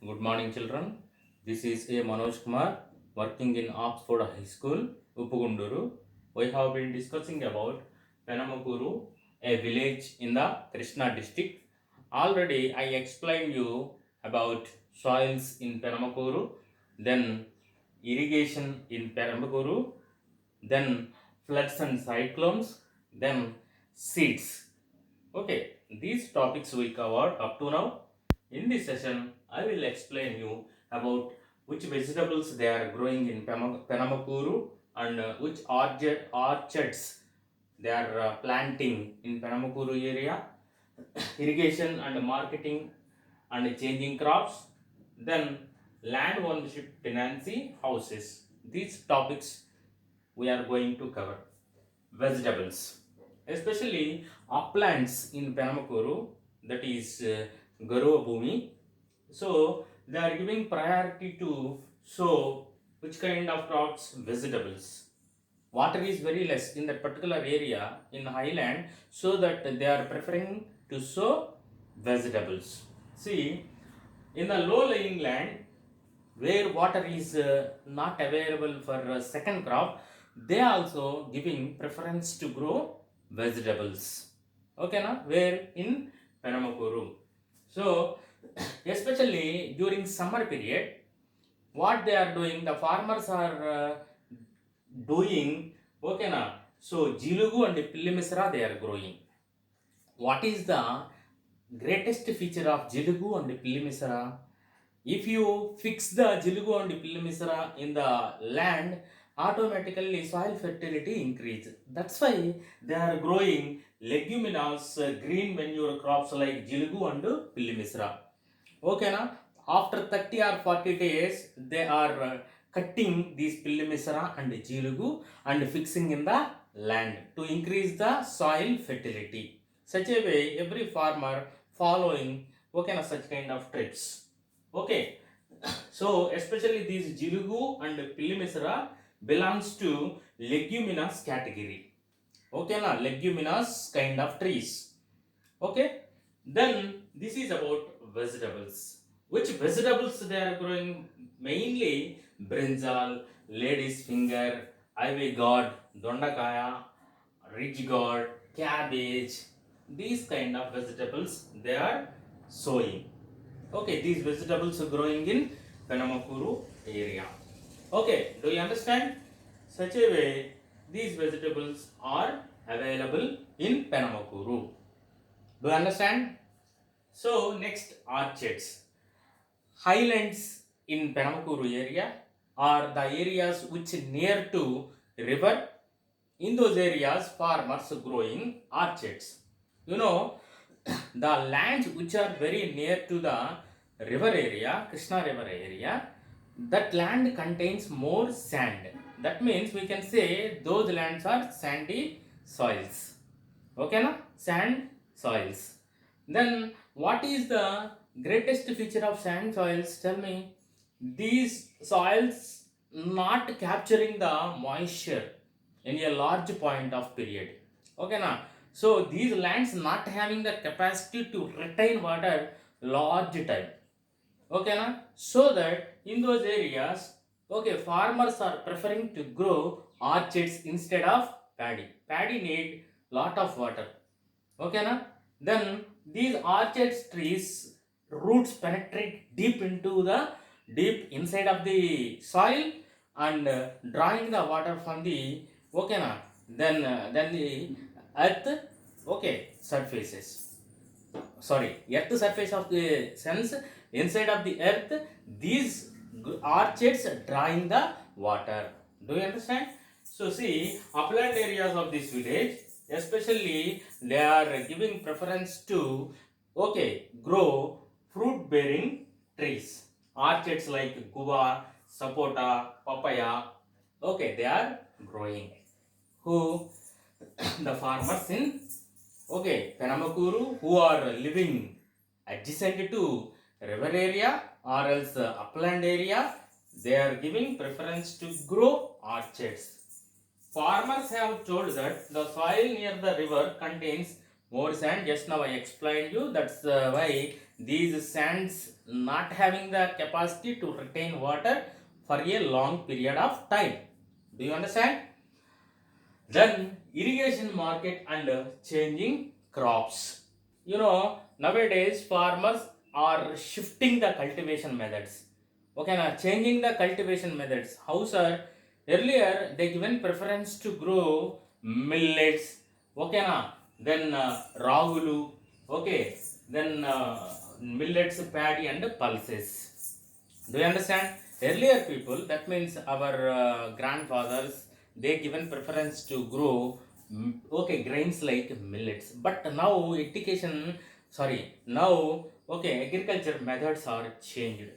Good morning, children. This is A. Manoj Kumar working in Oxford High School, Uppugunduru. We have been discussing about Penamakuru, a village in the Krishna district. Already I explained you about soils in Penamakuru, then irrigation in Penamakuru, then floods and cyclones, then seeds. Okay, these topics we covered up to now. In this session, I will explain you about which vegetables they are growing in Penamakuru and which orchards they are planting in Penamakuru area, irrigation and marketing and changing crops, then land ownership tenancy houses. These topics we are going to cover. Vegetables, especially uplands in Penamakuru, that is Garuva Bhumi. So they are giving priority to sow which kind of crops? Vegetables. Water is very less in that particular area in highland, so that they are preferring to sow vegetables. See, in the low lying land where water is not available for second crop, they also giving preference to grow vegetables. Okay, na? Where in Penamakuru. So, especially during summer period, what they are doing, the farmers are doing, okay, na? So, Jilugu and Pillimisra they are growing. What is the greatest feature of Jilugu and Pillimisra? If you fix the Jilugu and Pillimisra in the land, automatically soil fertility increases. That's why they are growing leguminous green manure crops like Jilugu and Pillimisra. Okay, na? After 30 or 40 days, they are cutting these Pillimisra and Jilugu and fixing in the land to increase the soil fertility. Such a way, every farmer following such kind of trips. Okay, so especially these Jilugu and Pillimisra belongs to leguminous category. Okay, na, leguminous kind of trees. Okay, then this is about vegetables. Which vegetables they are growing? Mainly brinjal, lady's finger, ivy gourd, dondakaya, ridge gourd, cabbage. These kind of vegetables they are sowing. Okay, these vegetables are growing in Penamakuru area. Okay, do you understand? Such a way, these vegetables are available in Penamakuru. Do you understand? So, next orchards. Highlands in Penamakuru area are the areas which near to river. In those areas, farmers growing orchards. You know, the lands which are very near to the river area, Krishna river area, that land contains more sand. That means we can say those lands are sandy soils. Okay, na? Sand soils. Then what is the greatest feature of sand soils? Tell me. These soils not capturing the moisture in a large point of period. Okay, na? So these lands not having the capacity to retain water large time. Okay, na? So that in those areas, okay, farmers are preferring to grow orchards instead of paddy. Paddy need lot of water. Okay, na? Then these orchards trees roots penetrate deep inside of the soil and drawing the water from the okay, na? Then the earth surfaces. Sorry, earth surface of the sense inside of the earth, these orchards drawing the water. Do you understand? So see, upland areas of this village, especially they are giving preference to grow fruit bearing trees. Orchards like guava, sapota, papaya, they are growing. Who? The farmers in Penamakuru who are living adjacent to river area or else upland area, they are giving preference to grow orchards. Farmers have told that the soil near the river contains more sand. Just now I explained you, that's why these sands not having the capacity to retain water for a long period of time. Do you understand? Then irrigation market and changing crops. Nowadays farmers are shifting the cultivation methods. Okay, now changing the cultivation methods. How, sir? Earlier they given preference to grow millets. Okay, now then ragulu. Okay, then millets, paddy, and pulses. Do you understand? Earlier people, that means our grandfathers, they given preference to grow okay grains like millets. But now agriculture methods are changed.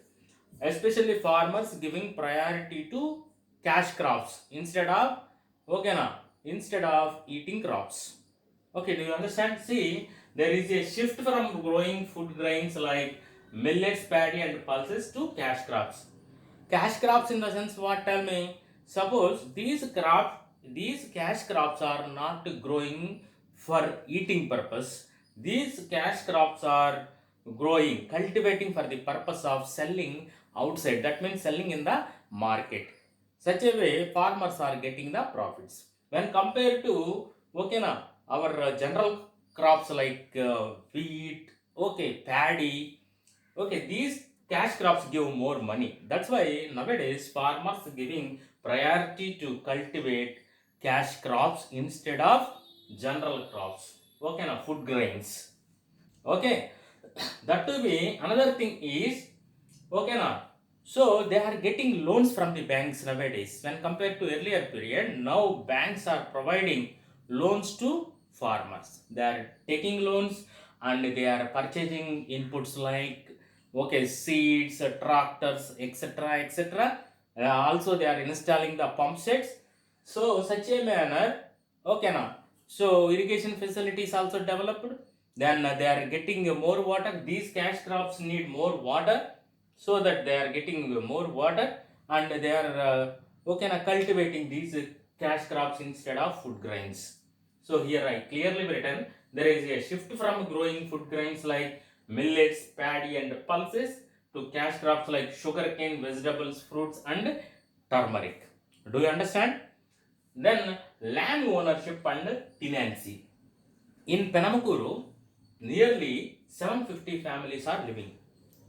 Especially farmers giving priority to cash crops instead of eating crops. Okay, do you understand? See, there is a shift from growing food grains like millets, paddy, and pulses to cash crops. Cash crops in the sense what? Tell me. Suppose these cash crops are not growing for eating purpose. These cash crops are cultivating for the purpose of selling outside. That means selling in the market. Such a way, farmers are getting the profits. When compared to, our general crops like wheat, paddy, these cash crops give more money. That's why nowadays farmers giving priority to cultivate cash crops instead of general crops. Food grains. Okay, that to be another thing is now. So they are getting loans from the banks nowadays. When compared to earlier period, now banks are providing loans to farmers. They are taking loans and they are purchasing inputs like seeds, tractors, etc., etc. Also, they are installing the pump sets. So such a manner, now. So irrigation facilities also developed. Then they are getting more water. These cash crops need more water, so that they are getting more water, and they are cultivating these cash crops instead of food grains. So here I clearly written there is a shift from growing food grains like millets, paddy, and pulses to cash crops like sugarcane, vegetables, fruits, and turmeric. Do you understand? Then land ownership and tenancy. In Penamakuru, nearly 750 families are living.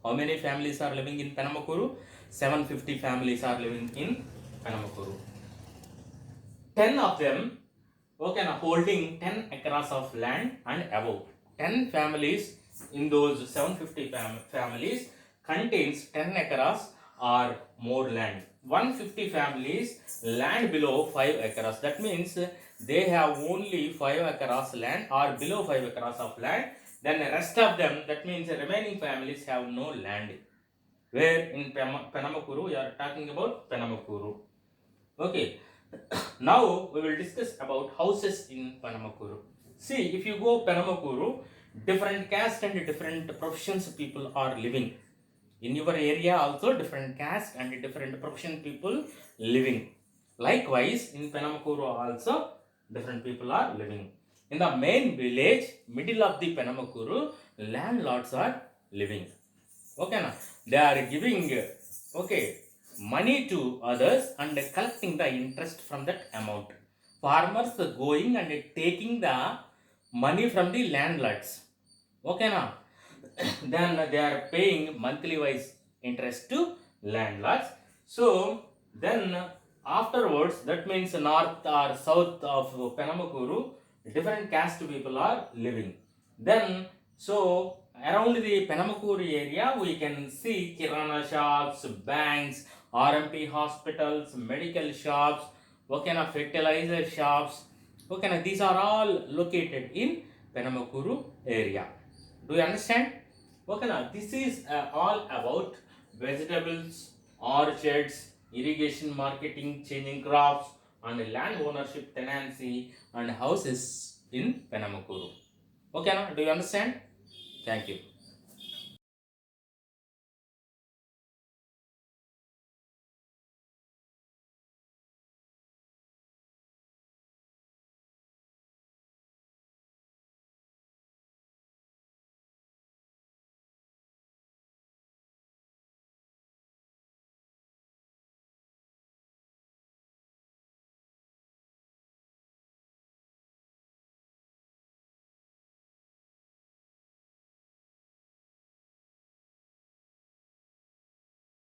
How many families are living in Penamakuru? 750 families are living in Penamakuru. 10 of them holding 10 acres of land and above. 10 families in those 750 families contains 10 acres or more land. 150 families land below 5 acres. That means they have only 5 acres land or below 5 acres of land. Then the rest of them, that means the remaining families have no land. Where in Penamakuru, we are talking about Penamakuru. Okay. Now we will discuss about houses in Penamakuru. See, if you go Penamakuru, different caste and different professions people are living. In your area also different caste and different profession people living. Likewise, in Penamakuru also different people are living. In the main village, middle of the Penamakuru, landlords are living. Now they are giving money to others and collecting the interest from that amount. Farmers going and taking the money from the landlords. Now then they are paying monthly wise interest to landlords. So then afterwards, that means north or south of Penamakuru, different caste people are living. Then so around the Penamakuru area, we can see kirana shops, banks, RMP hospitals, medical shops, fertilizer shops. These are all located in Penamakuru area. Do you understand? This is all about vegetables, orchards, irrigation marketing, changing crops, and land ownership, tenancy, and houses in Penamakuru. Do you understand? Thank you.